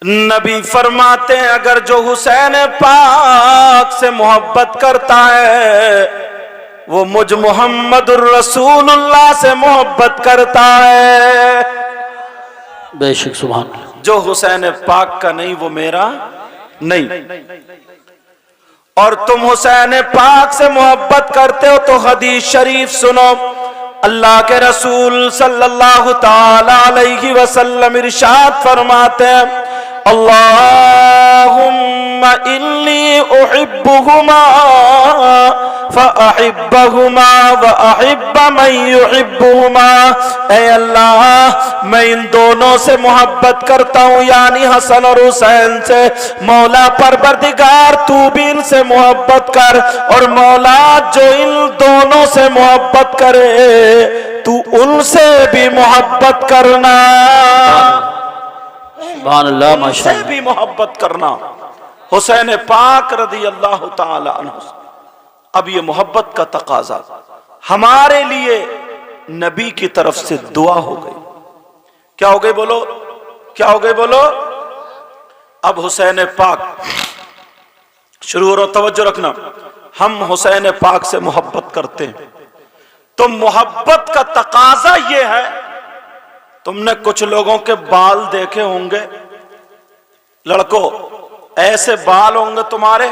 نبی فرماتے ہیں اگر جو حسین پاک سے محبت کرتا ہے وہ مجھ محمد الرسول اللہ سے محبت کرتا ہے۔ بے شک سبحان اللہ۔ جو حسین پاک کا نہیں وہ میرا نہیں۔ اور تم حسین پاک سے محبت کرتے ہو تو حدیث شریف سنو، اللہ کے رسول صلی اللہ تعالی علیہ وسلم ارشاد فرماتے ہیں اللہم انی احبہما فاحبہما واحب من یحبہما، اے اللہ میں ان دونوں سے محبت کرتا ہوں، یعنی حسن اور حسین سے، مولا پروردگار تو بھی ان سے محبت کر، اور مولا جو ان دونوں سے محبت کرے تو ان سے بھی محبت کرنا، سبحان اللہ ان ماشاء سے اللہ۔ بھی محبت کرنا۔ حسین پاک رضی اللہ تعالی عنہ۔ اب یہ محبت کا تقاضا ہمارے لیے نبی کی طرف سے دعا ہو گئی۔ کیا ہو گئی بولو؟ کیا ہو گئی بولو؟ اب حسین پاک، شروع اور توجہ رکھنا، ہم حسین پاک سے محبت کرتے ہیں تو محبت کا تقاضا یہ ہے، تم نے کچھ لوگوں کے بال دیکھے ہوں گے، لڑکوں ایسے بال ہوں گے تمہارے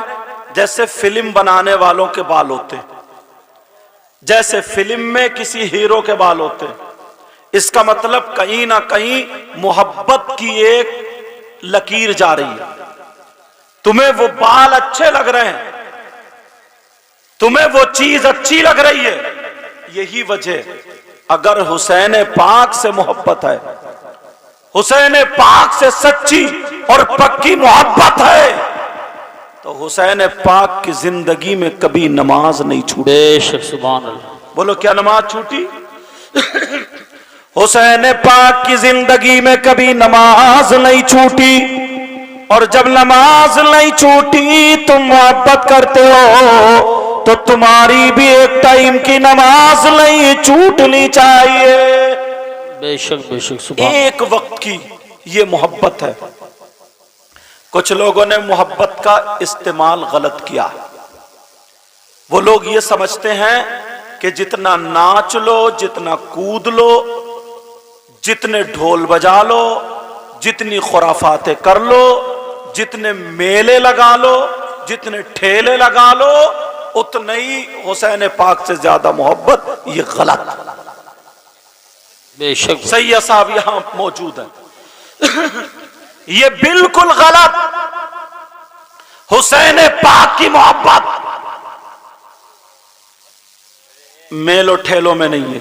جیسے فلم بنانے والوں کے بال ہوتے ہیں، جیسے فلم میں کسی ہیرو کے بال ہوتے ہیں۔ اس کا مطلب کہیں نہ کہیں محبت کی ایک لکیر جا رہی ہے، تمہیں وہ بال اچھے لگ رہے ہیں، تمہیں وہ چیز اچھی لگ رہی ہے، یہی وجہ اگر حسین پاک سے محبت ہے، حسین پاک سے سچی اور پکی محبت ہے تو حسین پاک کی زندگی میں کبھی نماز نہیں چھوٹی۔ بے شک سبحان اللہ۔ بولو کیا نماز چھوٹی؟ حسین پاک کی زندگی میں کبھی نماز نہیں چھوٹی، اور جب نماز نہیں چھوٹی تم محبت کرتے ہو تو تمہاری بھی ایک ٹائم کی نماز نہیں چھوٹنی چاہیے، بے شک سبحان ایک وقت کی یہ محبت ہے۔ کچھ لوگوں نے محبت کا استعمال غلط کیا، وہ لوگ یہ سمجھتے ہیں کہ جتنا ناچ لو، جتنا کود لو، جتنے ڈھول بجا لو، جتنی خرافاتیں کر لو، جتنے میلے لگا لو، جتنے ٹھیلے لگا لو، اتنا ہی حسین پاک سے زیادہ محبت، یہ غلط۔ بے شک سید صاحب یہاں موجود ہیں، یہ بالکل غلط۔ حسین پاک کی محبت میلوں ٹھیلوں میں نہیں ہے،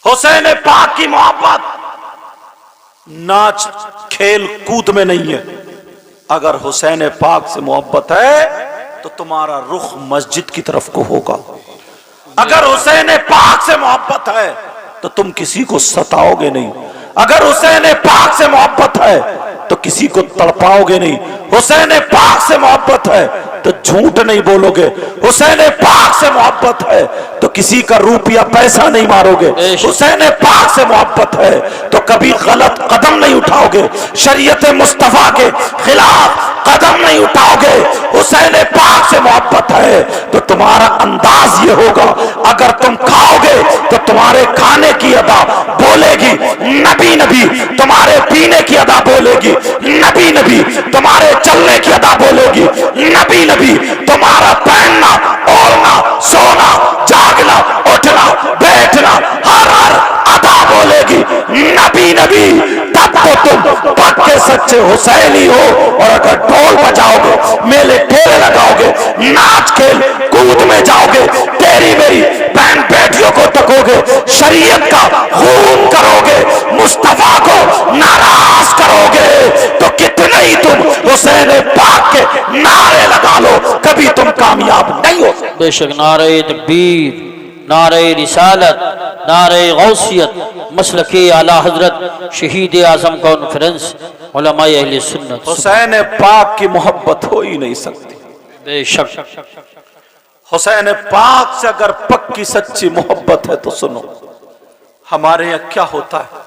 حسین پاک کی محبت ناچ کھیل کود میں نہیں ہے۔ اگر حسین پاک سے محبت ہے تو تمہارا رخ مسجد کی طرف کو ہوگا، اگر حسین پاک سے محبت ہے تو تم کسی کو ستاؤ گے نہیں، اگر حسین پاک سے محبت ہے تو کسی کو تڑپاؤ گے نہیں، حسین پاک سے محبت ہے تو جھوٹ نہیں بولو گے، حسین پاک سے محبت ہے تو کسی کا روپیہ پیسہ نہیں مارو گے، حسین پاک سے محبت ہے تو کبھی غلط قدم نہیں اٹھاؤ گے، شریعت مصطفیٰ کے خلاف قدم نہیں اٹھاؤ گے۔ حسین پاک سے محبت ہے تو تمہارا انداز یہ ہوگا، اگر تم کھاؤ گے تو تمہارے کھانے کی ادا بولے گی نبی نبی، تمہارے پینے کی ادا بولے گی نبی نبی، تمہارے چلنے کی ادا بولے گی نبی نبی، تمہارا پہننا، اوڑھنا، سونا، جاگنا، اٹھنا، بیٹھنا، ہر ادا بولے گی نبی نبی۔ تب تو تم پکے سچے حسینی ہو، اور اگر ڈھول بجاؤ گے، میلے ٹھیلے لگاؤ گے، ناچ کھیل کود میں جاؤ گے، تیری میری بہن بیٹیوں کو تکو گے، شریعت کا خون کرو گے، مصطفیٰ کو ناراض کرو گے، تو کتنے ہی تم حسین پاک کے نعرے لگا لو، کبھی تم کامیاب نہیں ہو سکتے۔ بے شک نعرہ تکبیر، نعرہ رسالت، نعرہ غوثیت، مسلک اعلی حضرت شہید اعظم کانفرنس علماء اہل سنت۔ حسین پاک کی محبت ہو ہی نہیں سکتی۔ بے شک حسین پاک سے اگر پکی سچی محبت ہے تو سنو، ہمارے یہاں کیا ہوتا ہے،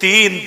3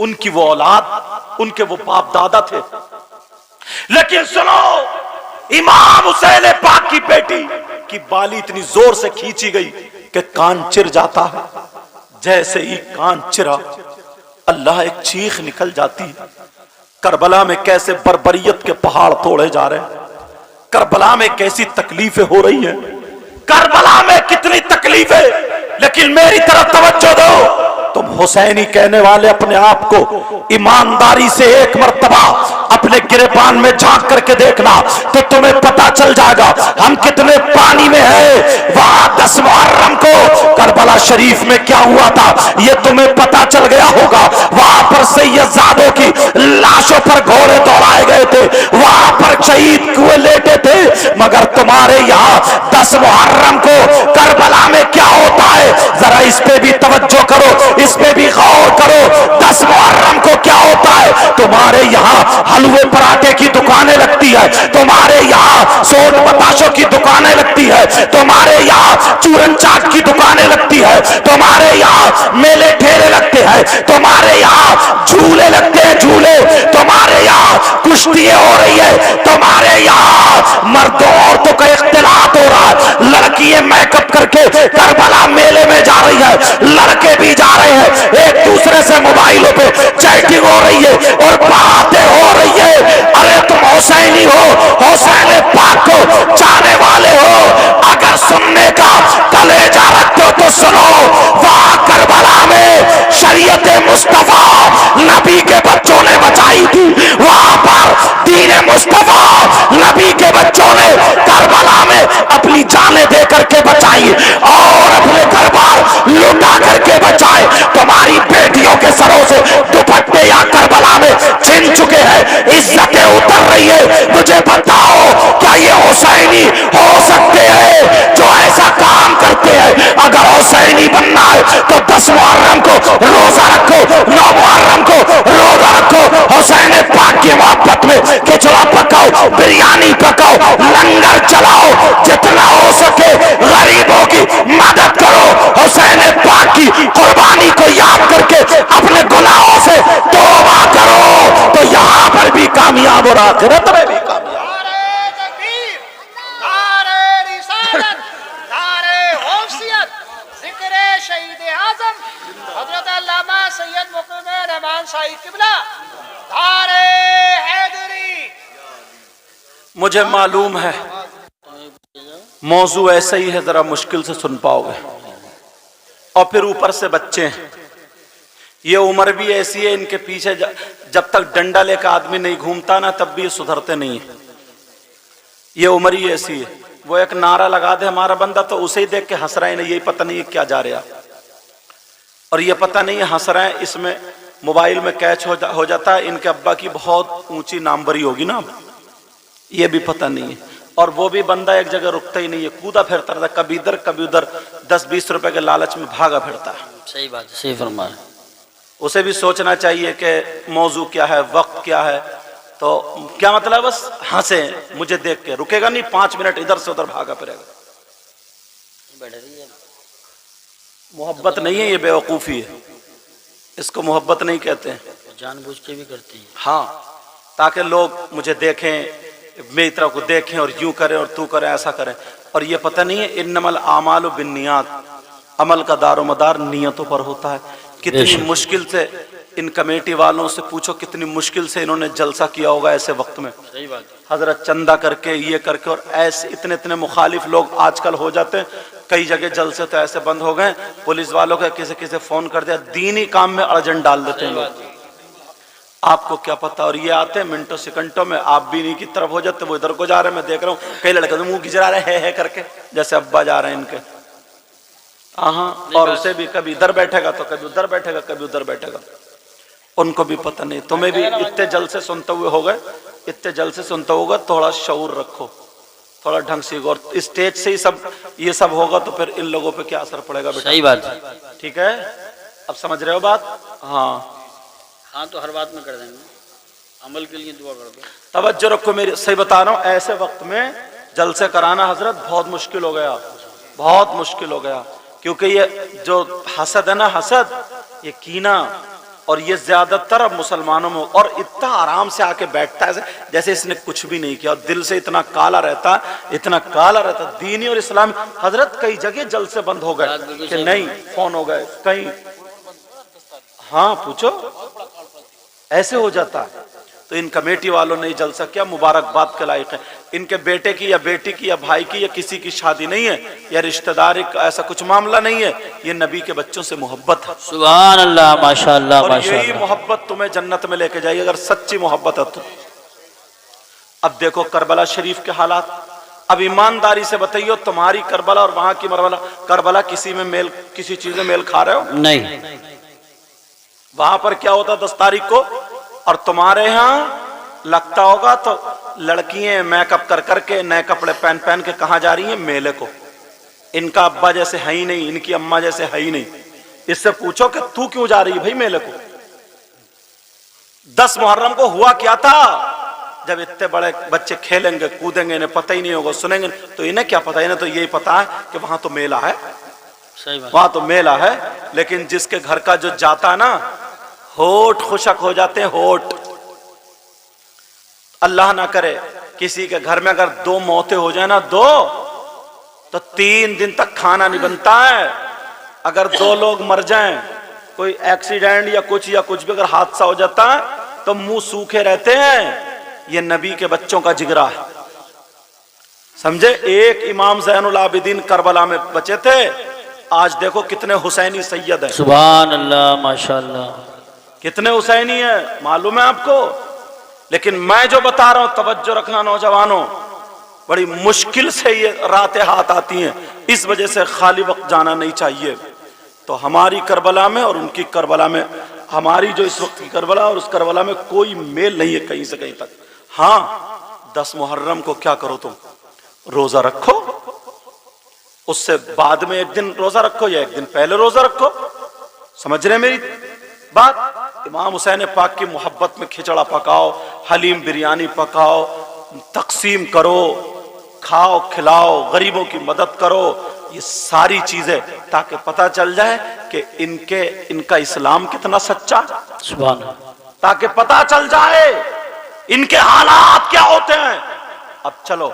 ان کی وہ اولاد، ان کے وہ باپ دادا تھے. لیکن سنو، امام حسین پاک کی بیٹی کی بالی اتنی زور سے کھینچی گئی کہ کان چر جاتا ہے. جیسے ہی کان چرا، اللہ ایک چیخ نکل جاتی ہے. کربلا میں کیسے بربریت کے پہاڑ توڑے جا رہے ہیں، کربلا میں کیسی تکلیفیں ہو رہی ہیں، کربلا میں کتنی تکلیفیں. لیکن میری طرف توجہ دو، تم حسینی کہنے والے اپنے آپ کو ایمانداری سے ایک مرتبہ اپنے گریبان میں جھانک کر کے دیکھنا تو تمہیں پتا چل جائے گا ہم کتنے پانی میں ہیں. وہاں 10 محرم کو کربلا شریف میں کیا ہوا تھا یہ تمہیں پتا چل گیا ہوگا. وہاں پر سیدزادوں کی لاشوں پر گھوڑے دوڑائے گئے تھے، وہاں پر شہید کوئے لیٹے تھے. مگر تمہارے یہاں 10 محرم کو کربلا میں کیا ہوتا ہے، ذرا اس پہ بھی توجہ کرو، اس پہ بھی غور کرو. 10 محرم کو کیا ہوتا ہے، تمہارے یہاں حلوے پراٹھے کی دکانیں لگتی ہے، تمہارے یہاں سوٹ بتاشوں کی دکانیں لگتی ہے، تمہارے یہاں چورن چاٹ کی دکانیں لگتی ہے، تمہارے یہاں میلے ٹھیلے لگتے ہیں، تمہارے یہاں جھولے لگتے ہیں، جھولے تمہارے یہاں کشتیاں ہو رہی ہے، تمہارے یہاں مردوں عورتوں کا اختلاط ہو رہا ہے. لڑکیاں میک اپ کر کے کربلا میلے میں جا رہی ہے، لڑکے بھی جا رہے ہیں، ایک دوسرے سے موبائلوں پہ چیٹنگ ہو رہی ہے اور باتیں ہو رہی ہے. ارے تم حسینی ہو، حسین پاک کو جانے والے ہو، اگر سننے کا کلیجہ رکھتے ہو تو سنو. وہاں کربلا میں شریعت مصطفیٰ نبی کے بچوں نے بچائی تھی، وہاں پر دین مصطفیٰ نبی کے بچوں نے کربلا میں اپنی جانیں دے کر کے بچائی اور اپنے گھر بار لٹا کر کے بچائے. تمہاری بیٹیوں کے سروں سے دوپٹے یا کربلا میں چھن چکے ہیں، عزتیں اتر رہی ہے. مجھے بتاؤ کیا یہ حسینی ہو سکتے ہیں جو ایسا کام کرتے ہیں؟ اگر حسینی بننا ہے تو 10 محرم کو روزہ رکھو، 9 محرم کو روزہ رکھو، حسین پاک کی محبت میں کھچڑا پکاؤ، بریانی پکاؤ، لنگر چلاؤ، جتنا ہو سکے غریبوں کی مدد کرو. حسین پاک کی قربانی کو یاد کر کے اپنے گناہوں سے توبہ کرو تو یہاں پر بھی کامیاب اور آخرت میں بھی کامیاب. نعرہ تکبیر، نعرہ رسالت، نعرہ غوثیت، ذکر شہید اعظم حضرت علامہ سید مقیم رحمان شاہی قبلہ، نعرہ حیدری. مجھے معلوم ہے موضوع ایسا ہی ہے، ذرا مشکل سے سن پاؤ گے، اور پھر اوپر سے بچے ہیں. یہ عمر بھی ایسی ہے، ان کے پیچھے جب تک ڈنڈا لے کے آدمی نہیں گھومتا نا تب بھی یہ سدھرتے نہیں ہیں. یہ عمر ہی ایسی ہے، وہ ایک نعرہ لگا دے ہمارا بندہ تو اسے ہی دیکھ کے ہنس رہے ہیں، یہی پتہ نہیں ہے کیا جا رہا، اور یہ پتہ نہیں ہے ہنس رہے ہیں، اس میں موبائل میں کیچ ہو جاتا ہے ان کے ابا کی بہت اونچی ناموری ہوگی نا، یہ بھی پتہ نہیں ہے. اور وہ بھی بندہ ایک جگہ رکتا ہی نہیں ہے، کودا پھرتا رہتا ہے، کبھی ادھر کبھی ادھر، 10-20 روپے کے لالچ میں بھاگا پھرتا ہے. صحیح بات ہے، صحیح فرمایا. اسے بھی سوچنا چاہیے کہ موضوع کیا ہے، وقت کیا ہے. تو کیا مطلب، بس ہنسے مجھے دیکھ کے، رکے گا نہیں، 5 منٹ ادھر سے ادھر بھاگا پھرے گا. محبت نہیں ہے، یہ بیوقوفی ہے، اس کو محبت نہیں کہتے ہیں. جان بوجھ کے بھی کرتے ہیں. ہاں، تاکہ لوگ مجھے دیکھیں، میری طرف کو دیکھیں اور یوں کریں اور تو کریں، ایسا کریں. اور یہ پتہ نہیں ہے انما الاعمال بالنیات، عمل کا دار و مدار نیتوں پر ہوتا ہے. کتنی مشکل سے ان کمیٹی والوں سے پوچھو، کتنی مشکل سے انہوں نے جلسہ کیا ہوگا ایسے وقت میں. صحیح بات ہے. حضرت چندہ کر کے، یہ کر کے، اور ایسے اتنے مخالف لوگ آج کل ہو جاتے ہیں. کئی جگہ جلسے تو ایسے بند ہو گئے، پولیس والوں کا کسی فون کر دیا، دینی کام میں ارجنٹ ڈال دیتے ہیں لوگ. آپ کو کیا پتا، اور یہ آتے ہیں منٹوں سیکنڈوں میں، آپ بھی نہیں کی طرف ہو جاتے، وہ ادھر کو جا رہے ہیں. میں دیکھ رہا ہوں کئی لڑکے منہ گجرا رہے ہیں کر کے، جیسے ابا جا رہے ہیں ان کے. ہاں، اور اسے بھی کبھی ادھر بیٹھے گا تو کبھی ادھر بیٹھے گا، کبھی ادھر بیٹھے گا. ان کو بھی پتہ نہیں. تمہیں بھی اتنے جلسے سنتے ہوئے ہو گئے، اتنے جلسے سنتے ہوگا، تھوڑا شعور رکھو، تھوڑا ڈھنگ سیکھو. اور اسٹیج سے ہی یہ سب ہوگا تو پھر ان لوگوں پہ کیا اثر پڑے گا بیٹا. صحیح بات ہے. ٹھیک ہے، اب سمجھ رہے ہو بات؟ ہاں ہاں تو ہر بات میں کر دیں گے، عمل کے لیے دعا کر دو. توجہ رکھو میری، صحیح بتا رہا ہوں. ایسے وقت میں جلسے کرانا حضرت بہت مشکل ہو گیا، بہت مشکل ہو گیا. کیونکہ یہ جو حسد ہے نا، حسد، یہ کینہ اور یہ زیادہ تر اب مسلمانوں میں، اور اتنا آرام سے آ کے بیٹھتا ہے جیسے اس نے کچھ بھی نہیں کیا، اور دل سے اتنا کالا رہتا، اتنا کالا رہتا، دینی اور اسلامی۔ حضرت کئی جگہ جلسے بند ہو گئے کہ نہیں، فون ہو گئے کہیں، ہاں پوچھو، ایسے ہو جاتا ہے۔ تو ان کمیٹی والوں نے یہ جلسہ کیا، مبارکباد کے لائق ہے۔ ان کے بیٹے کی یا بیٹی کی یا بھائی کی یا کسی کی شادی نہیں ہے، یا رشتہ داری کا ایسا کچھ معاملہ نہیں ہے، یہ نبی کے بچوں سے محبت ہے، سبحان اللہ، ماشاءاللہ اور ماشاءاللہ۔ یہی محبت تمہیں جنت میں لے کے جائے گی اگر سچی محبت ہے تو۔ اب دیکھو کربلا شریف کے حالات، اب ایمانداری سے بتائیو، تمہاری کربلا اور وہاں کی کربلا کسی میں میل، کسی چیز میں میل کھا رہے ہو؟ نہیں، وہاں پر کیا ہوتا 10 تاریخ کو، اور تمہارے ہاں لگتا ہوگا تو لڑکیاں میک اپ کر کے نئے کپڑے پہن کے کہاں جا رہی ہیں؟ میلے کو۔ ان کا ابا جیسے ہے ہی نہیں، ان کی اماں جیسے ہے ہی نہیں، اس سے پوچھو کہ تو کیوں جا رہی ہے بھائی میلے کو؟ 10 محرم کو ہوا کیا تھا؟ جب اتنے بڑے بچے کھیلیں گے کودیں گے، انہیں پتہ ہی نہیں ہوگا، سنیں گے تو انہیں کیا پتہ، انہیں تو یہی پتا ہے کہ وہاں تو میلہ ہے، صحیح بات۔ وہاں تو میلہ ہے۔ لیکن جس کے گھر کا جو جاتا نا، ہوٹ خشک ہو جاتے ہیں، ہوٹ۔ اللہ نہ کرے کسی کے گھر میں اگر 2 موتیں ہو جائیں نا، 2 تو 3 دن تک کھانا نہیں بنتا ہے۔ اگر 2 لوگ مر جائیں، کوئی ایکسیڈنٹ یا کچھ بھی اگر حادثہ ہو جاتا ہے تو منہ سوکھے رہتے ہیں۔ یہ نبی کے بچوں کا جگرا ہے، سمجھے؟ ایک امام زین العابدین کربلا میں بچے تھے، آج دیکھو کتنے حسینی سید ہیں، سبحان اللہ، ماشاءاللہ۔ کتنے حسینی ہیں، معلوم ہے آپ کو؟ لیکن میں جو بتا رہا ہوں، توجہ رکھنا نوجوانوں، بڑی مشکل سے یہ راتیں ہاتھ آتی ہیں، اس وجہ سے خالی وقت جانا نہیں چاہیے۔ تو ہماری کربلا میں اور ان کی کربلا میں، ہماری جو اس وقت کی کربلا اور اس کربلا میں کوئی میل نہیں ہے کہیں سے کہیں تک۔ ہاں 10 محرم کو کیا کرو تم؟ روزہ رکھو، اس سے بعد میں 1 دن روزہ رکھو یا 1 دن پہلے روزہ رکھو، سمجھ رہے ہیں میری بات؟ امام حسین پاک کی محبت میں کھچڑا پکاؤ، حلیم بریانی پکاؤ، تقسیم کرو، کھاؤ کھلاؤ، غریبوں کی مدد کرو، یہ ساری چیزیں تاکہ پتہ چل جائے کہ ان کا اسلام کتنا سچا، سبحان اللہ۔ تاکہ پتہ چل جائے ان کے حالات کیا ہوتے ہیں۔ اب چلو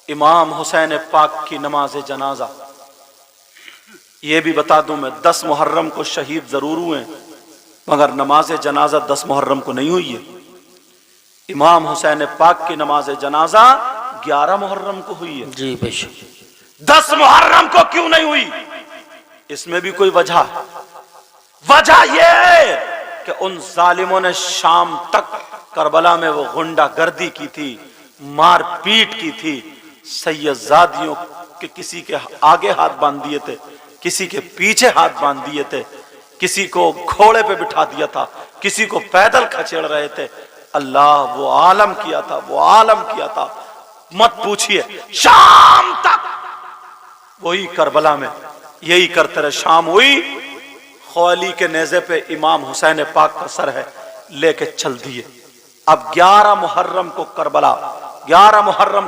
امام حسین پاک کی نماز جنازہ، یہ بھی بتا دوں میں، 10 محرم کو شہید ضرور ہوئے مگر نماز جنازہ 10 محرم کو نہیں ہوئی ہے۔ امام حسین پاک کی نماز جنازہ 11 محرم کو ہوئی ہے۔ جی بے شک۔ 10 محرم کو کیوں نہیں ہوئی؟ اس میں بھی کوئی وجہ ہے۔ وجہ یہ ہے کہ ان ظالموں نے شام تک کربلا میں وہ غنڈہ گردی کی تھی، مار پیٹ کی تھی، سیدزادیوں کے کسی کے آگے ہاتھ باندھ دیے تھے، کسی کے پیچھے ہاتھ باندھ دیے تھے، کسی کو گھوڑے پہ بٹھا دیا تھا، کسی کو پیدل کھچیڑ رہے تھے۔ اللہ وہ عالم کیا تھا، وہ عالم کیا تھا، مت پوچھئے۔ شام تک وہی کربلا میں یہی کرتے رہے، شام ہوئی، خولی کے نیزے پہ امام حسین پاک کا سر ہے، لے کے چل دیے۔ اب 11 محرم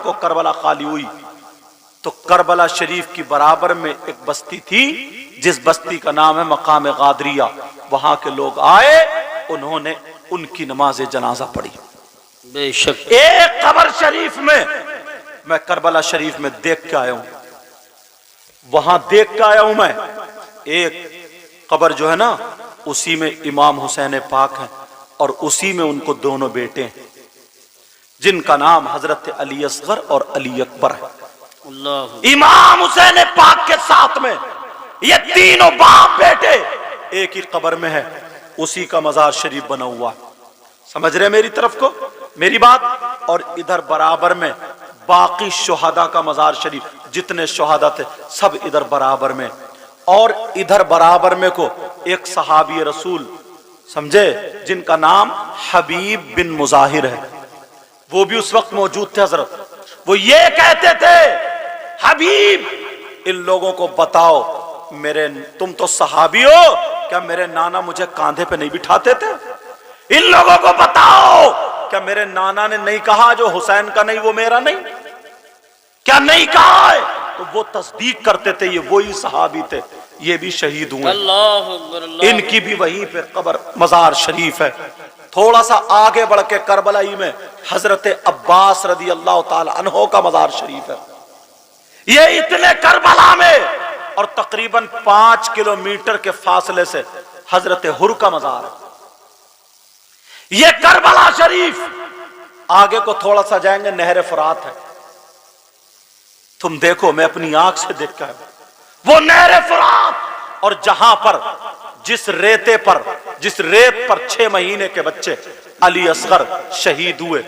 کو کربلا خالی ہوئی تو کربلا شریف کی برابر میں ایک بستی تھی جس بستی کا نام ہے مقام غادریہ، وہاں کے لوگ آئے، انہوں نے ان کی نماز جنازہ پڑھی۔ بے شک۔ ایک قبر شریف میں کربلا شریف میں دیکھ کے آیا ہوں، وہاں دیکھ کے آیا ہوں میں، ایک قبر جو ہے نا اسی میں امام حسین پاک ہیں اور اسی میں ان کو دونوں بیٹے ہیں جن کا نام حضرت علی اصغر اور علی اکبر ہے۔ اللہ۔ امام حسین پاک کے ساتھ میں یہ تینوں باپ بیٹے ایک ہی قبر میں ہے، اسی کا مزار شریف بنا ہوا ہے۔ سمجھ رہے میری طرف کو میری بات؟ اور ادھر برابر میں باقی شہداء کا مزار شریف، جتنے شہداء تھے سب ادھر برابر میں، اور ادھر برابر میں کو ایک صحابی رسول سمجھے جن کا نام حبیب بن مظاہر ہے، وہ بھی اس وقت موجود تھے حضرت۔ وہ یہ کہتے تھے، حبیب ان لوگوں کو بتاؤ، تم تو صحابی ہو، کیا میرے نانا مجھے کاندھے پہ نہیں بٹھاتے تھے؟ ان لوگوں کو بتاؤ، کیا میرے نانا نے نہیں کہا جو حسین کا نہیں وہ میرا نہیں؟ کیا نہیں کہا ہے؟ تو وہ تصدیق کرتے تھے یہ وہی صحابی تھے یہ بھی شہید ہوئے، اللہ اکبر اللہ ان کی بھی وہیں پہ قبر مزار شریف ہے۔ تھوڑا سا آگے بڑھ کے کربلائی میں حضرت عباس رضی اللہ تعالی عنہ کا مزار شریف ہے۔ یہ اتنے کربلا میں اور تقریباً 5 کلومیٹر کے فاصلے سے حضرت ہر کا مزار ہے۔ یہ کربلا شریف، آگے کو تھوڑا سا جائیں گے نہر فرات ہے، تم دیکھو، میں اپنی آنکھ سے دیکھ کر وہ نہر فرات، اور جہاں پر جس ریت پر 6 مہینے کے بچے علی اصغر شہید ہوئے،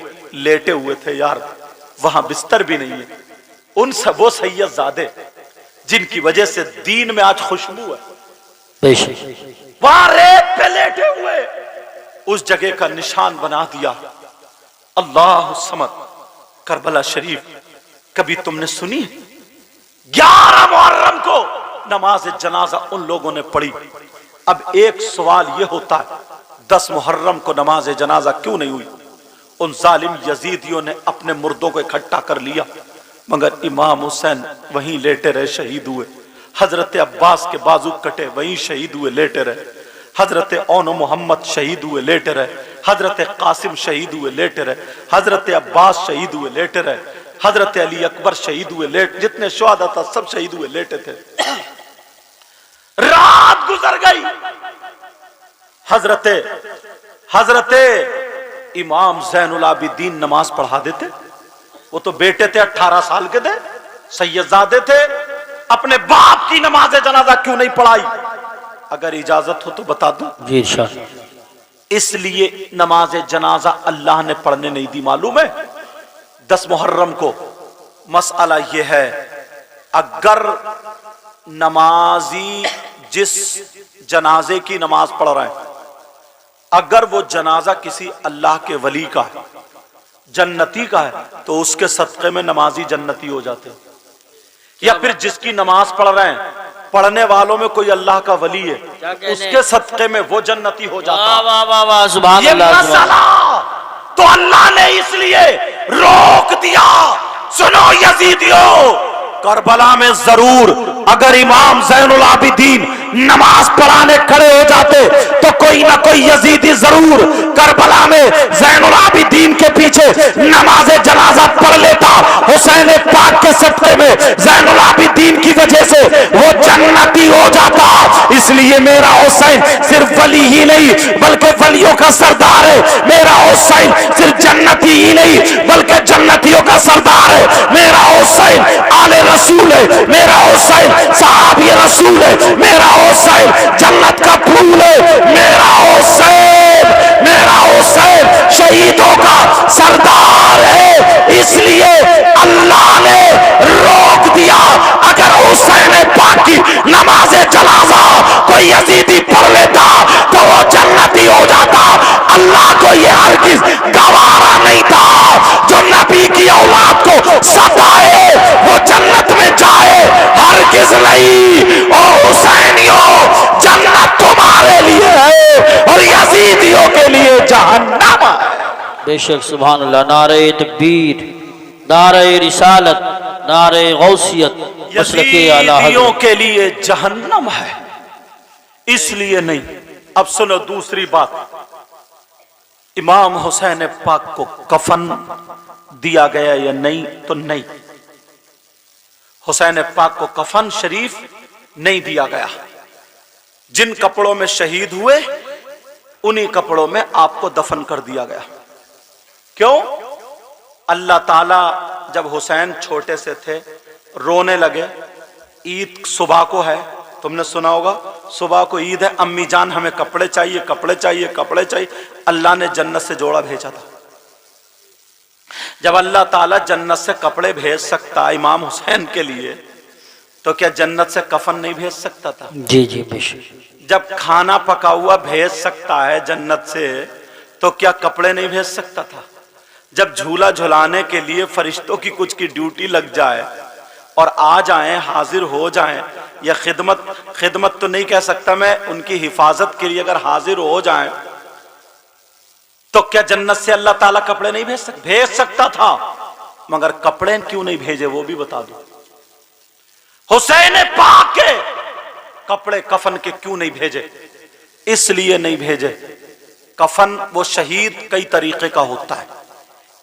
لیٹے ہوئے تھے یار، وہاں بستر بھی نہیں ہے۔ ان سب وہ سید زادے جن کی وجہ سے دین میں آج خوشبو ہے، بے شک وہاں ریت پہ لیٹے ہوئے اس جگہ کا نشان بنا دیا۔ اللہ الصمد۔ کربلا شریف کبھی تم نے سنی؟ 11 محرم کو نماز جنازہ ان لوگوں نے پڑھی۔ اب ایک سوال یہ ہوتا ہے، 10 محرم کو نماز جنازہ کیوں نہیں ہوئی؟ ان ظالم یزیدیوں نے اپنے مردوں کو اکٹھا کر لیا، مگر امام حسین وہیں لیٹے رہے، شہید ہوئے۔ حضرت عباس کے بازو کٹے، وہیں شہید ہوئے، لیٹے رہے۔ حضرت اون محمد شہید ہوئے، لیٹے رہے۔ حضرت قاسم شہید ہوئے، لیٹے رہے۔ حضرت عباس شہید ہوئے، لیٹے رہے۔ حضرت علی اکبر شہید ہوئے، جتنے شہداء تھا سب شہید ہوئے، لیٹے تھے۔ رات گزر گئی، حضرت امام زین العابدین نماز پڑھا دیتے۔ وہ تو بیٹے تھے، 18 سال کے تھے، سید زادے تھے، اپنے باپ کی نماز جنازہ کیوں نہیں پڑھائی؟ اگر اجازت ہو تو بتا دوں۔ جی ارشاد۔ اس لیے نماز جنازہ اللہ نے پڑھنے نہیں دی، معلوم ہے؟ 10 محرم کو مسئلہ یہ ہے، اگر نمازی جس جنازے کی نماز پڑھ رہے ہیں، اگر وہ جنازہ کسی اللہ کے ولی کا ہے، جنتی کا ہے، تو اس کے صدقے میں نمازی جنتی ہو جاتے ہیں۔ یا پھر جس کی نماز پڑھ رہے ہیں، پڑھنے والوں میں کوئی اللہ کا ولی ہے، اس کے صدقے میں وہ جنتی ہو جاتا ہے۔ واہ واہ واہ، سبحان یہ اللہ، سبحان اللہ۔ مسئلہ تو اللہ نے اس لیے روک دیا۔ سنو یزیدیوں، کربلا میں ضرور اگر امام زین العابدین نماز پڑھانے کھڑے ہو جاتے تو کوئی نہ کوئی یزیدی ضرور کربلا میں زین العابدین کے پیچھے نماز جنازہ پڑھ لیتا۔ حسین پاک کے صدقے میں زین العابدین کی وجہ سے وہ جنتی ہو جاتا۔ اس لیے میرا حسین صرف ولی ہی نہیں بلکہ ولیوں کا سردار ہے۔ میرا حسین صرف جنتی ہی نہیں بلکہ جنتیوں کا سردار ہے۔ میرا حسین آل رسول ہے، میرا حسین صحابی رسول ہے، میرا حسین جنت کا پھول ہے، میرا حسین شہیدوں کا سردار ہے۔ اس لیے اللہ نے روک دیا، اگر حسین پاک کی نماز جنازہ کوئی یزیدی پڑھ لیتا تو وہ جنتی ہو جاتا۔ اللہ کو یہ ہرگز گوارا نہیں تھا جو نبی کی اولاد کو ستائے وہ جنت میں جائے، ہرگز نہیں۔ او حسینیوں، جنت تمہارے لیے ہے اور یزیدیوں کے لیے جہنم ہے۔ بے شک سبحان اللہ۔ نعرہ تکبیر، نعرہ رسالت، نعرہ غوثیت، مسلک اعلی یزیدیوں حضرت۔ کے لیے جہنم ہے، اس لیے نہیں۔ اب سنو دوسری بات، امام حسین پاک کو کفن دیا گیا یا نہیں؟ تو نہیں، حسین پاک کو کفن شریف نہیں دیا گیا۔ جن کپڑوں میں شہید ہوئے انہی کپڑوں میں آپ کو دفن کر دیا گیا۔ کیوں؟ اللہ تعالیٰ جب حسین چھوٹے سے تھے رونے لگے، عید صبح کو ہے، تم نے سنا ہوگا صبح کو عید ہے، امی جان ہمیں کپڑے چاہیے، کپڑے چاہیے، کپڑے چاہیے۔ اللہ نے جنت سے جوڑا بھیجا تھا۔ جب اللہ تعالیٰ جنت سے کپڑے بھیج سکتا امام حسین کے لیے تو کیا جنت سے کفن نہیں بھیج سکتا تھا؟ جی جی بے شک۔ جب کھانا پکا ہوا بھیج سکتا ہے جنت سے تو کیا کپڑے نہیں بھیج سکتا تھا؟ جب جھولا جھلانے کے لیے فرشتوں کی کچھ کی ڈیوٹی لگ جائے اور آ جائیں، حاضر ہو جائیں، یا خدمت تو نہیں کہہ سکتا میں، ان کی حفاظت کے لیے اگر حاضر ہو جائیں تو کیا جنت سے اللہ تعالیٰ کپڑے نہیں بھیج سکتا تھا؟ مگر کپڑے کیوں نہیں بھیجے وہ بھی بتا دو۔ حسین پاک کے کپڑے کفن کے کیوں نہیں بھیجے؟ اس لیے نہیں بھیجے، کفن وہ شہید کئی طریقے کا ہوتا ہے۔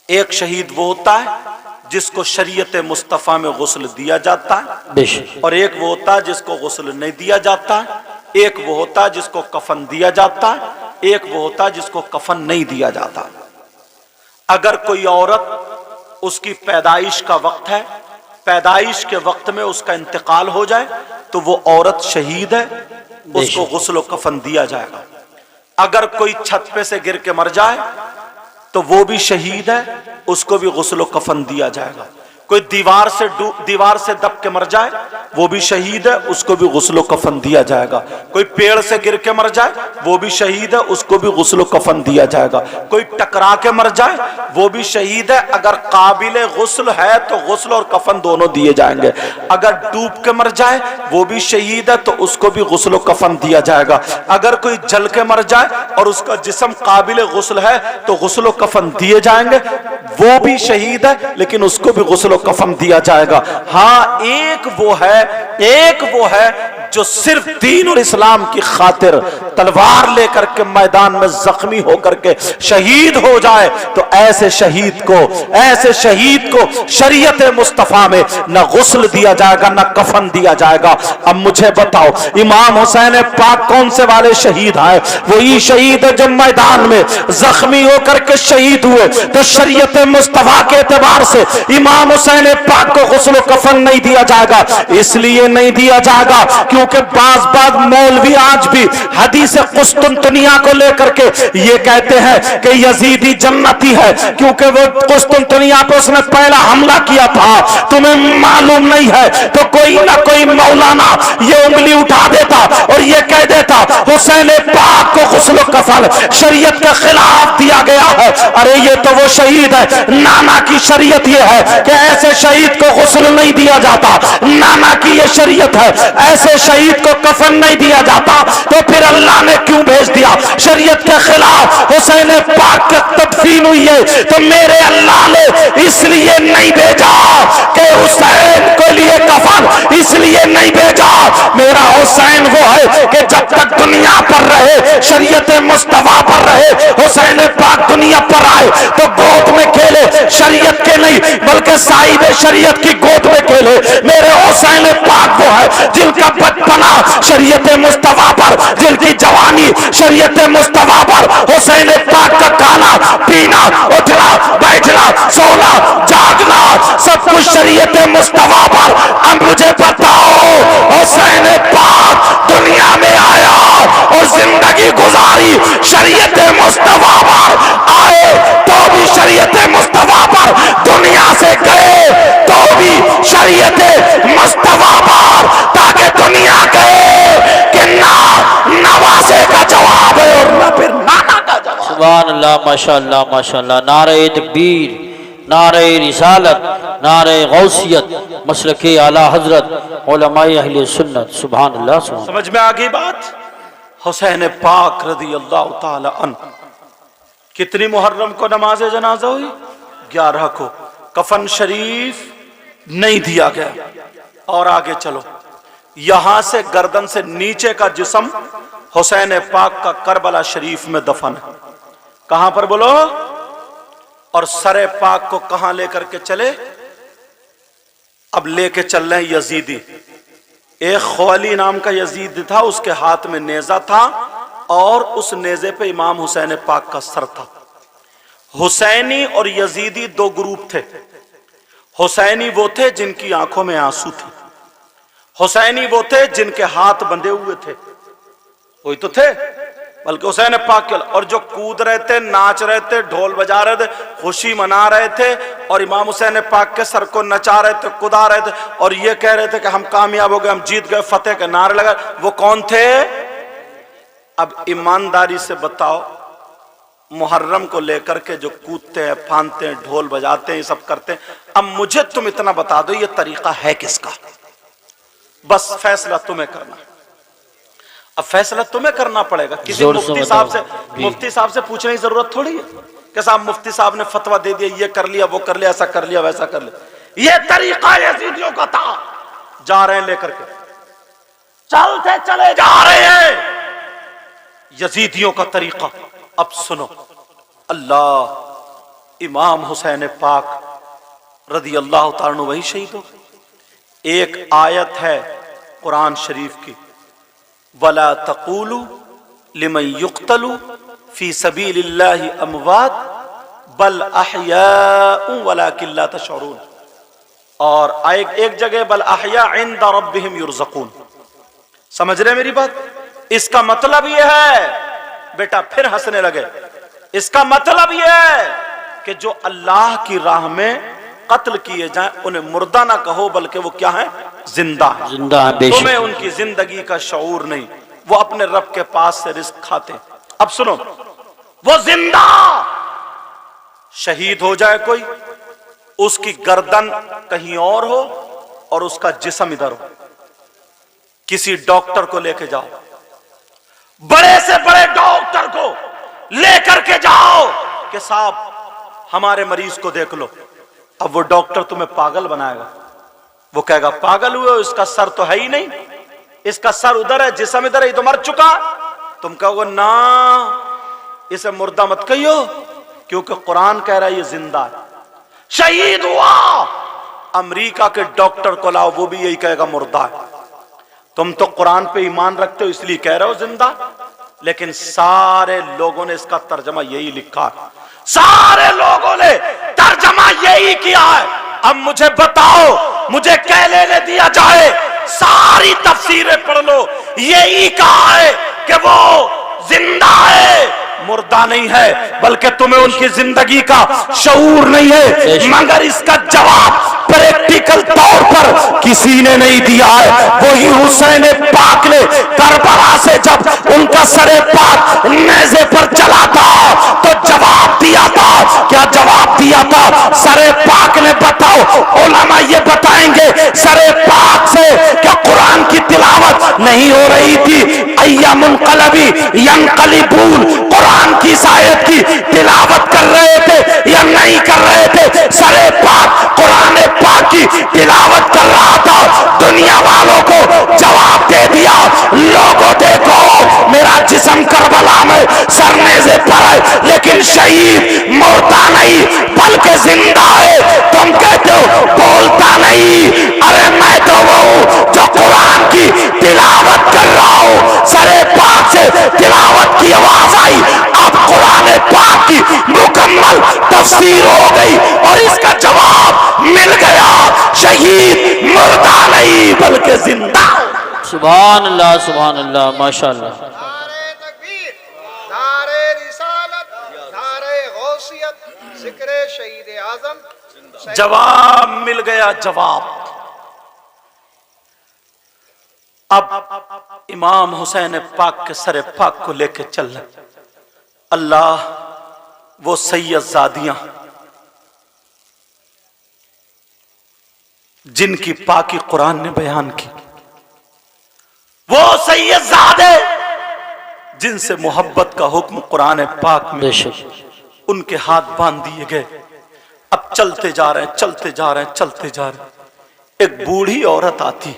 ایک شہید وہ ہوتا ہے جس کو شریعت مصطفیٰ میں غسل دیا جاتا ہے، بے شک، اور ایک وہ ہوتا ہے جس کو غسل نہیں دیا جاتا ہے، ایک وہ ہوتا ہے جس کو کفن دیا جاتا ہے، ایک وہ ہوتا ہے جس کو کفن نہیں دیا جاتا۔ اگر کوئی عورت اس کی پیدائش کا وقت ہے، پیدائش کے وقت میں اس کا انتقال ہو جائے تو وہ عورت شہید ہے، اس کو غسل و کفن دیا جائے گا۔ اگر کوئی چھت پہ سے گر کے مر جائے تو وہ بھی شہید ہے، اس کو بھی غسل و کفن دیا جائے گا۔ کوئی دیوار سے دب کے مر جائے وہ بھی شہید ہے، اس کو بھی غسل و کفن دیا جائے گا۔ کوئی پیڑ سے گر کے مر جائے وہ بھی شہید ہے، اس کو بھی غسل و کفن دیا جائے گا۔ کوئی ٹکرا کے مر جائے وہ بھی شہید ہے، اگر قابل غسل ہے تو غسل اور کفن دونوں دیے جائیں گے۔ اگر ڈوب کے مر جائے وہ بھی شہید ہے تو اس کو بھی غسل و کفن دیا جائے گا۔ اگر کوئی جل کے مر جائے اور اس کا جسم قابل غسل ہے تو غسل و کفن دیے جائیں گے، وہ بھی شہید ہے لیکن اس کو بھی غسل و کفن دیا جائے گا۔ ہاں ایک وہ ہے جو صرف دین اور اسلام کی خاطر تلوار لے کر کے میدان میں زخمی ہو کر کے شہید ہو جائے تو ایسے شہید کو شریعت مصطفیٰ میں نہ غسل دیا جائے گا نہ کفن دیا جائے گا۔ اب مجھے بتاؤ امام حسین پاک کون سے والے شہید ہیں؟ وہی شہید ہے جو میدان میں زخمی ہو کر کے شہید ہوئے، تو شریعت مصطفیٰ کے اعتبار سے امام حسین پاک کو غسل و کفن نہیں دیا جائے گا۔ اس لیے نہیں دیا جائے گا کیونکہ بعض مولوی آج بھی حدیث قسطنطنیہ کو لے کر کے یہ کہتے ہیں کہ یزیدی جنتی ہے کیونکہ وہ قسطنطنیہ پہ اس نے پہلا حملہ کیا تھا۔ تمہیں معلوم نہیں ہے تو کوئی نہ کوئی مولانا یہ انگلی اٹھا دیتا اور یہ کہہ دیتا حسین پاک کو غسل و کفن شریعت کے خلاف دیا گیا ہے۔ ارے یہ تو وہ شہید ہے، نانا کی شریعت یہ ہے کہ ایسے شہید کو غسل نہیں دیا جاتا، نانا کی یہ شریعت ہے ایسے شہید کو کفن نہیں دیا جاتا، تو پھر اللہ نے کیوں بھیج دیا؟ شریعت کے خلاف حسین پاک کا تدفین ہوئی ہے تو میرے اللہ نے اس لیے نہیں بھیجا کہ حسین کے لیے کفن، اس لیے نہیں بھیجا۔ میرا حسین وہ ہے کہ جب تک دنیا پر رہے شریعت مصطفیٰ پر رہے، حسین پاک دنیا پر آئے تو گود میں کھیلے، شریعت کے نہیں بلکہ صاحب شریعت کی گود میں کھیلے۔ میرے حسین پاک وہ ہے جن کا بچپنا شریعت مصطفیٰ پر، جن کی جوانی شریعت مصطفیٰ پر، حسین پاک کا کھانا پینا اٹھنا بیٹھنا سونا جاگنا سب کچھ شریعت مصطفیٰ پر۔ اب مجھے بتاؤ حسین پاک دنیا میں آیا اور زندگی گزاری شریعت مصطفیٰ پر، آئے تو بھی شریعت مصطفیٰ پر، دنیا سے گئے تو بھی شریعت مصطفیٰ پر، تاکہ دنیا کہے کہ نواسے کا جواب ہے اور نہ پھر نانا کا جواب۔ سبحان اللہ، ماشاءاللہ ماشاءاللہ، نعرہ تکبیر، نعرہ رسالت، نعرہ غوثیت، مسلک اعلی حضرت علماء اہل سنت، سبحان اللہ سبحان اللہ۔ سمجھ میں آگئی بات؟ حسین پاک رضی اللہ تعالی عنہ کتنی محرم کو نماز جنازہ ہوئی؟ 11 کو۔ کفن شریف نہیں دیا گیا۔ اور آگے چلو، یہاں سے گردن سے نیچے کا جسم حسین پاک کا کربلا شریف میں دفن ہے۔ کہاں پر بولو؟ اور سر پاک کو کہاں لے کر کے چلے؟ اب لے کے چل رہے ہیں یزیدی۔ ایک خوالی نام کا یزید تھا، اس کے ہاتھ میں نیزہ تھا اور اس نیزے پہ امام حسین پاک کا سر تھا۔ حسینی اور یزیدی دو گروپ تھے۔ حسینی وہ تھے جن کی آنکھوں میں آنسو تھے، حسینی وہ تھے جن کے ہاتھ بندھے ہوئے تھے، وہی تو تھے بلکہ حسین پاک کے، اور جو کود رہے تھے، ناچ رہے تھے، ڈھول بجا رہے تھے، خوشی منا رہے تھے اور امام حسین پاک کے سر کو نچا رہے تھے، کدا رہے تھے اور یہ کہہ رہے تھے کہ ہم کامیاب ہو گئے، ہم جیت گئے، فتح کے نعرے لگا۔ وہ کون تھے؟ اب ایمانداری سے بتاؤ، محرم کو لے کر کے جو کودتے ہیں، پھاندتے ہیں، ڈھول بجاتے ہیں، یہ سب کرتے ہیں، اب مجھے تم اتنا بتا دو یہ طریقہ ہے کس کا؟ بس فیصلہ تمہیں کرنا۔ اب فیصلہ تمہیں کرنا پڑے گا، کسی مفتی صاحب سے پوچھنے کی ضرورت تھوڑی ہے کہ صاحب مفتی صاحب نے فتویٰ دے دیا، یہ کر لیا، وہ کر لیا، ایسا کر لیا، ویسا کر لیا۔ یہ طریقہ یزیدیوں کا تھا۔ جا رہے ہیں لے کر کے چلتے چلے جا رہے ہیں یزیدیوں کا طریقہ. اب سنو، اللہ امام حسین پاک رضی اللہ تعالیٰ عنہ وہی شہید ہو. ایک آیت ہے قرآن شریف کی، وَلَا تَقُولُوا لِمَنْ يُقْتَلُ فِي سَبِيلِ اللَّهِ أَمْوَاتٌ بَلْ أَحْيَاءٌ وَلَكِنْ لَا تَشْعُرُونَ. اور ایک جگہ بل احیاء عند ربہم یرزقون. سمجھ رہے میری بات؟ اس کا مطلب یہ ہے، بیٹا پھر ہنسنے لگے، اس کا مطلب یہ ہے کہ جو اللہ کی راہ میں قتل کیے جائیں انہیں مردہ نہ کہو، بلکہ وہ کیا ہیں؟ زندہ ہیں. زندہ ہے بے شک. تمہیں ان کی زندگی کا شعور نہیں، وہ اپنے رب کے پاس سے رزق کھاتے ہیں. اب سنو، وہ زندہ شہید ہو جائے کوئی، اس کی گردن کہیں اور ہو اور اس کا جسم ادھر ہو، کسی ڈاکٹر کو لے کے جاؤ، بڑے سے بڑے ڈاکٹر کو لے کر کے جاؤ کہ صاحب ہمارے مریض کو دیکھ لو. اب وہ ڈاکٹر تمہیں پاگل بنائے گا، وہ کہے گا پاگل ہوئے ہو، اس کا سر تو ہے ہی نہیں، اس کا سر ادھر ہے، جسم ادھر ہے، یہ تو مر چکا. تم کہو گے نا، اسے مردہ مت کہیو، کیونکہ قرآن کہہ رہا ہے یہ زندہ ہے، شہید ہوا. امریکہ کے ڈاکٹر کو لاؤ، وہ بھی یہی کہے گا مردہ ہے. تم تو قرآن پہ ایمان رکھتے ہو اس لیے کہہ رہے ہو زندہ، لیکن سارے لوگوں نے اس کا ترجمہ یہی لکھا ہے، سارے لوگوں نے ترجمہ یہی کیا ہے. اب مجھے بتاؤ، مجھے کہہ لینے دیا جائے، ساری تفسیریں پڑھ لو، یہی کہا ہے کہ وہ زندہ ہے، مردہ نہیں ہے، بلکہ تمہیں ان کی زندگی کا شعور نہیں ہے. مگر اس کا جواب پریکٹیکل طور پر کسی نے نہیں دیا ہے. وہی حسین پاک نے کربلا سے جب ان کا سر پاک نیزے پر چلا تھا تو جواب دیا تھا. کیا جواب دیا تھا؟ سر پاک نے، بتاؤ علماء یہ بتائیں گے، سر پاک سے کیا قرآن کی تلاوت نہیں ہو رہی تھی؟ ایام منقلبی ینقلبون، قرآن کی آیت کی تلاوت کر رہے تھے یا نہیں کر رہے تھے؟ سر پاک قرآن پاک کی تلاوت کر رہا تھا. دنیا والوں کو جواب دے دیا، لوگوں دیکھو میرا جسم کربلا میں سر نیزے پر ہے، لیکن شہید مردہ نہیں بلکہ زندہ ہے. تم کہتے ہو بولتا نہیں، ارے میں تو وہ ہوں جو قرآن کی تلاوت کر رہا ہوں. سر پاک سے تلاوت کی آواز آئی، اب قرآن پاک کی مکمل تفسیر ہو گئی اور اس کا جواب مل گیا، شہید مردہ نہیں بلکہ زندہ. سبحان اللہ سبحان اللہ ماشاءاللہ. نعرہ تکبیر، نعرہ رسالت، نعرہ غوثیت، ذکر شہید اعظم. جواب مل گیا، جواب. اب امام حسین پاک کے سر پاک کو لے کے چل رہے. اللہ وہ سید زادیاں جن کی پاکی قرآن نے بیان کی، وہ سید زادے جن سے محبت کا حکم قرآن پاک میں، بے شک. ان کے ہاتھ باندھ دیے گئے. اب چلتے جا رہے ہیں، چلتے جا رہے ہیں، چلتے جا رہے ہیں. ایک بوڑھی عورت آتی،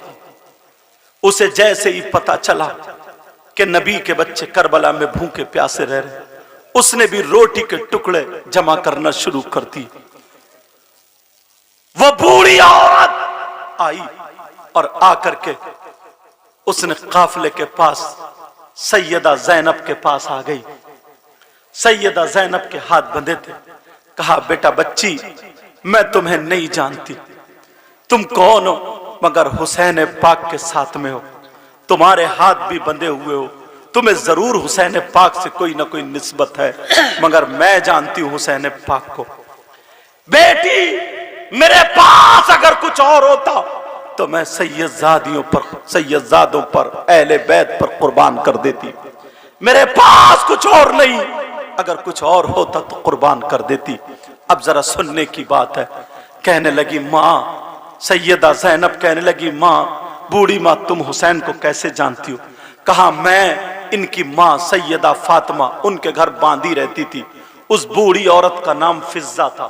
اسے جیسے ہی پتا چلا کہ نبی کے بچے کربلا میں بھوکے پیاسے رہ رہے، اس نے بھی روٹی کے ٹکڑے جمع کرنا شروع کر دی. وہ بوڑھی عورت آئی اور آ کر کے اس نے قافلے کے پاس سیدہ زینب کے پاس آ گئی. سیدہ زینب کے ہاتھ بندھے تھے. کہا بیٹا بچی، میں تمہیں نہیں جانتی، تم کون ہو؟ مگر حسین پاک کے ساتھ میں ہو، تمہارے ہاتھ بھی بندھے ہوئے ہو، تمہیں ضرور حسین پاک سے کوئی نہ کوئی نسبت ہے، مگر میں جانتی ہوں حسین پاک کو. بیٹی میرے پاس اگر کچھ اور ہوتا تو میں سید زادوں پر اہل بیت پر قربان کر دیتی. میرے پاس کچھ اور نہیں، اگر کچھ اور ہوتا تو قربان کر دیتی. اب ذرا سننے کی بات ہے. کہنے لگی ماں، سیدہ زینب کہنے لگی ماں، بوڑھی ماں تم حسین کو کیسے جانتی ہو؟ کہا میں ان کی ماں سیدہ فاطمہ ان کے گھر باندھی رہتی تھی. اس بوڑھی عورت کا نام فضہ تھا.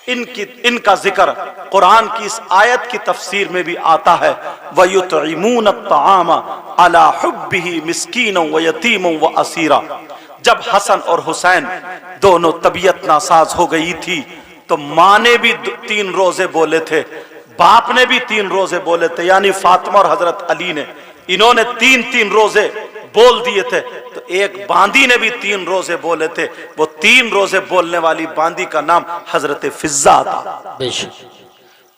ان کا ذکر قرآن کی اس آیت کی تفسیر میں بھی آتا ہے وَيُطْعِمُونَ الطَّعَامَ عَلَى حُبِّهِ مِسْكِينًا وَيَتِيمًا وَأَسِيرًا۔ جب حسن اور حسین دونوں طبیعت ناساز ہو گئی تھی تو ماں نے بھی 3 روزے بولے تھے، باپ نے بھی 3 روزے بولے تھے، یعنی فاطمہ اور حضرت علی نے، انہوں نے 3 روزے بول دیے تھے، تو ایک باندی نے بھی 3 روزے بولے تھے، وہ 3 روزے بولنے والی باندی کا نام حضرت فضہ تھا۔ بے شک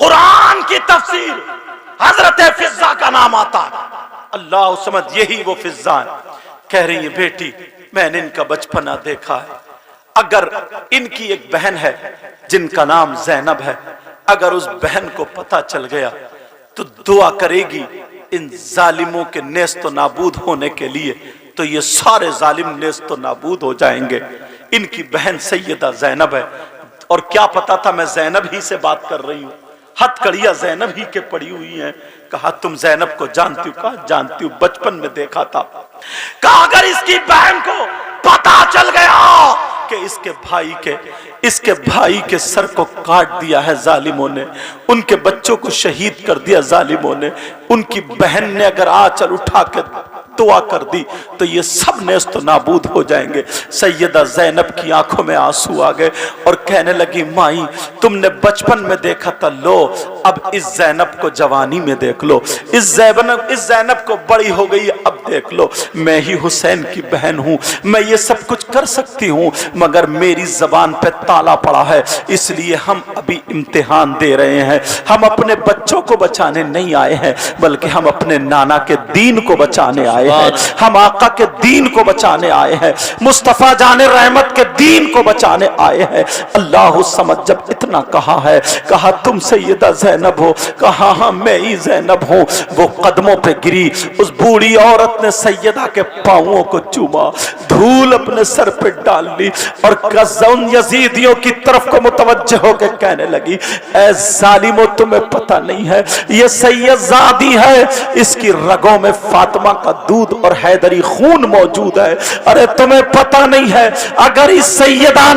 قرآن کی تفسیر حضرت فضہ کا نام آتا ہے۔ اللہ سمجھ یہی وہ فضہ ہے، کہہ رہی ہے بیٹی میں نے ان کا بچپنا دیکھا ہے، اگر ان کی ایک بہن ہے جن کا نام زینب ہے، اگر اس بہن کو پتہ چل گیا تو دعا کرے گی ان ظالموں کے نیست و نابود ہونے کے لیے، تو یہ سارے ظالم نیست و نابود ہو جائیں گے۔ ان کی بہن سیدہ زینب ہے، اور کیا پتا تھا میں زینب ہی سے بات کر رہی ہوں، ہتھ کڑیاں زینب ہی کے پڑی ہوئی ہیں۔ کہا تم زینب کو جانتی ہو؟ کہا جانتی ہوں، بچپن میں دیکھا تھا۔ کہا اگر اس کی بہن کو پتا چل گیا کہ اس کے بھائی کے سر کو کاٹ دیا ہے ظالموں نے، ان کے بچوں کو شہید کر دیا ظالموں نے، ان کی بہن نے اگر آنچل اٹھا کے دعا کر دی تو یہ سب نیست و نابود ہو جائیں گے۔ سیدہ زینب کی آنکھوں میں آنسو آ گئے اور کہنے لگی مائی تم نے بچپن میں دیکھا تھا، لو اب اس زینب کو جوانی میں دیکھ لو، اس زینب کو بڑی ہو گئی، اب دیکھ لو میں ہی حسین کی بہن ہوں، میں یہ سب کچھ کر سکتی ہوں، مگر میری زبان پہ تالا پڑا ہے، اس لیے ہم ابھی امتحان دے رہے ہیں۔ ہم اپنے بچوں کو بچانے نہیں آئے ہیں، بلکہ ہم اپنے نانا کے دین کو بچانے آئے ہیں، ہم آقا کے دین کو بچانے آئے ہیں، مصطفیٰ جان رحمت کے دین کو بچانے آئے ہیں۔ اللہ سمجھ جب اتنا کہا ہے، کہا تم سیدہ زینب ہو؟ کہا ہاں میں ہی زینب ہوں۔ وہ قدموں پہ گری، اس بوڑھی عورت نے سیدہ کے پاؤں کو چوما، دھول اپنے سر پہ ڈال لی اور ان یزیدیوں کی طرف کو متوجہ ہو کے کہنے لگی اے ظالمو تمہیں پتہ نہیں ہے یہ سید زادی ہے، اس کی رگوں میں فاطمہ کا دودھ اور حیدری خون موجود ہے۔ ارے تمہیں پتہ نہیں ہے اگر اس سیدہ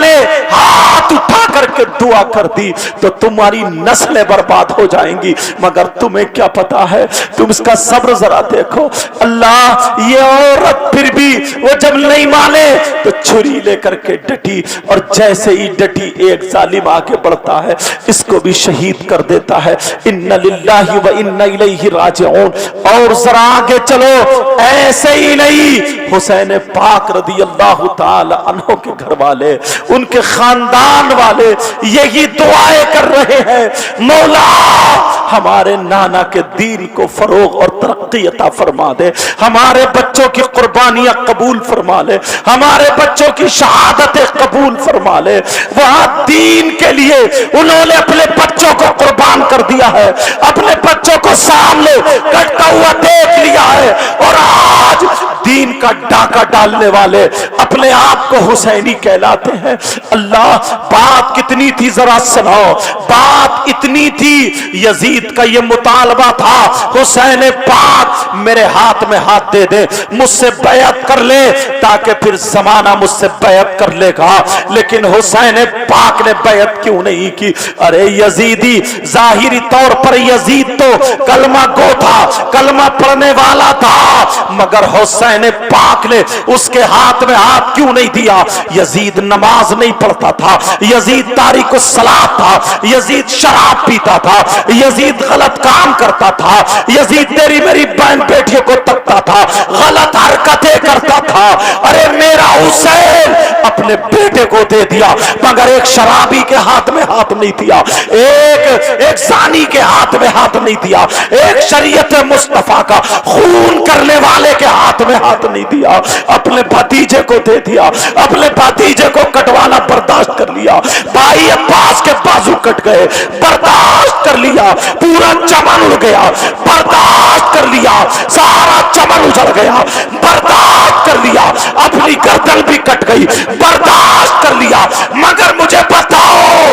نے ہاتھ اٹھا کر کے دعا کر دی تو تمہاری نسلیں برباد ہو جائیں گی، مگر تمہیں کیا پتا ہے؟ تم اس کا صبر ذرا دیکھو۔ اللہ یہ عورت پھر بھی وہ جب نہیں مانے تو چھری لے کر کے ڈٹی، اور جیسے ہی ڈٹی ایک ظالم آگے بڑھتا ہے اس کو بھی شہید کر دیتا ہے۔ ان للہ و انا الیہ راجعون۔ اور ذرا آگے چلو، ایسے ہی نہیں، حسین پاک رضی اللہ تعالی عنہ کے گھر والے، ان کے خاندان والے یہی دعائیں کر رہے ہیں، مولا ہمارے نانا کے دین کو فروغ اور ترقی عطا فرما دے، ہمارے بچوں کی قربانیاں قبول فرما لے، ہمارے بچوں کی شہادتیں قبول فرما لے۔ وہاں دین کے لیے انہوں نے اپنے بچوں کو قربان کر دیا ہے، اپنے بچوں کو سامنے کٹتا ہوا دیکھ لیا ہے، اور آج دین کا ڈاکہ ڈالنے والے اپنے آپ کو حسینی کہلاتے ہیں۔ اللہ بات کتنی تھی ذرا سناؤ، بات اتنی تھی، یزید کا یہ مطالبہ تھا حسین پاک میرے ہاتھ میں ہاتھ دے دے، مجھ سے بیعت کر لے تاکہ پھر زمانہ مجھ سے بیعت کر لے گا، لیکن حسین پاک نے بیعت کیوں نہیں کی؟ ارے یزیدی ظاہری طور پر یزید تو کلمہ گو تھا، کلمہ پڑھنے والا تھا، مگر حسین پاک نے اس کے ہاتھ میں ہاتھ کیوں نہیں دیا؟ یزید نماز نہیں پڑھتا تھا، یزید تاریک الصلاۃ تھا، یزید شراب پیتا تھا، یزید غلط کام کرتا تھا، یزید تیری میری بہن بیٹیوں کو تکتا تھا، غلط حرکتیں کرتا تھا۔ ارے میرا حسین اپنے بیٹے کو دے دیا، مگر ایک شرابی کے ہاتھ میں ہاتھ نہیں دیا، ایک زانی کے ہاتھ میں ہاتھ نہیں دیا، ایک شریعت مصطفیٰ کا خون کرنے والے کے ہاتھ میں ہاتھ نہیں دیا، اپنے بھتیجے کو دے دیا، اپنے بھتیجے کو کٹوانا برداشت کر لیا، بھائی عباس کے بازو کٹ گئے برداشت کر لیا، پورا چمن اڑ گیا برداشت کر لیا، سارا چمن اجڑ گیا برداشت کر لیا، اپنی گردن بھی کٹ گئی برداشت کر لیا، مگر مجھے بتاؤ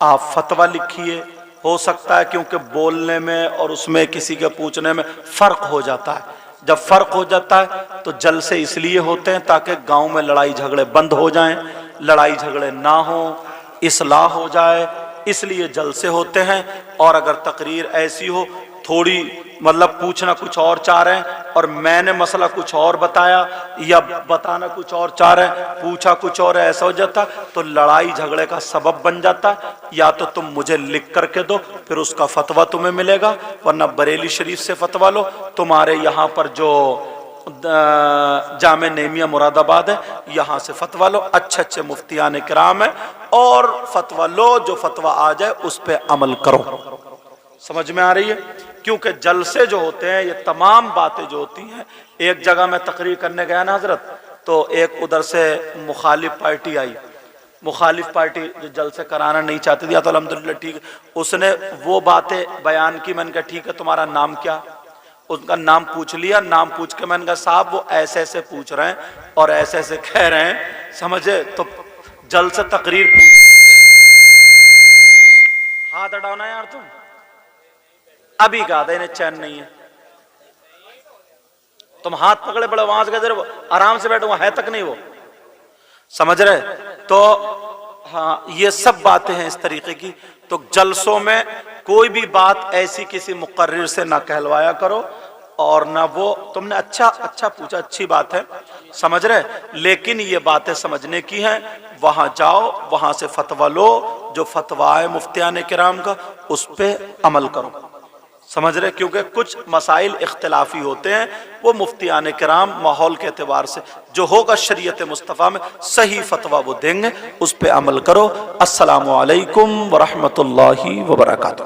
آپ فتویٰ لکھیے. ہو سکتا ہے کیونکہ بولنے میں اور اس میں کسی کے پوچھنے میں فرق ہو جاتا ہے. جب فرق ہو جاتا ہے تو جلسے اس لیے ہوتے ہیں تاکہ گاؤں میں لڑائی جھگڑے بند ہو جائیں, لڑائی جھگڑے نہ ہوں, اصلاح ہو جائے, اس لیے جلسے ہوتے ہیں. اور اگر تقریر ایسی ہو تھوڑی مطلب پوچھنا کچھ اور چاہ رہے ہیں اور میں نے مسئلہ کچھ اور بتایا یا بتانا کچھ اور چاہ رہے ہیں, پوچھا کچھ اور, ایسا ہو جاتا تو لڑائی جھگڑے کا سبب بن جاتا ہے. یا تو تم مجھے لکھ کر کے دو پھر اس کا فتویٰ تمہیں ملے گا, ورنہ بریلی شریف سے فتویٰ لو. تمہارے یہاں پر جو جامع نعیمیہ مراد آباد ہے یہاں سے فتویٰ لو, اچھے اچھے مفتیان کرام ہیں, اور فتویٰ لو, جو فتویٰ آ جائے اس پہ عمل کرو. سمجھ میں آ رہی ہے؟ کیونکہ جلسے جو ہوتے ہیں یہ تمام باتیں جو ہوتی ہیں, ایک جگہ میں تقریر کرنے گیا نا حضرت, تو ایک ادھر سے مخالف پارٹی آئی, مخالف پارٹی جو جلسے کرانا نہیں چاہتی تھی, تو الحمدللہ ٹھیک ہے, اس نے وہ باتیں بیان کی. میں نے کہا ٹھیک ہے تمہارا نام کیا؟ ان کا نام پوچھ لیا. نام پوچھ کے میں نے کہا صاحب وہ ایسے ایسے پوچھ رہے ہیں اور ایسے ایسے کہہ رہے ہیں, سمجھے؟ تو جلسے تقریر پوری. ہاتھ ہٹانا یار تم, ابھی کہا تھا انہیں چین نہیں ہے. تم ہاتھ پکڑے بڑے وہاں سے کہتے آرام سے بیٹھو, وہاں ہے تک نہیں وہ, سمجھ رہے؟ تو ہاں یہ سب باتیں ہیں اس طریقے کی. تو جلسوں میں کوئی بھی بات ایسی کسی مقرر سے نہ کہلوایا کرو, اور نہ وہ تم نے اچھا پوچھا, اچھی بات ہے, سمجھ رہے, لیکن یہ باتیں سمجھنے کی ہیں. وہاں جاؤ, وہاں سے فتویٰ لو, جو فتویٰ ہے مفتیان کرام کا اس پہ عمل کرو. سمجھ رہے؟ کیونکہ کچھ مسائل اختلافی ہوتے ہیں, وہ مفتیان کرام ماحول کے اعتبار سے جو ہوگا شریعت مصطفیٰ میں صحیح فتویٰ وہ دیں گے, اس پہ عمل کرو. السلام علیکم ورحمۃ اللہ وبرکاتہ.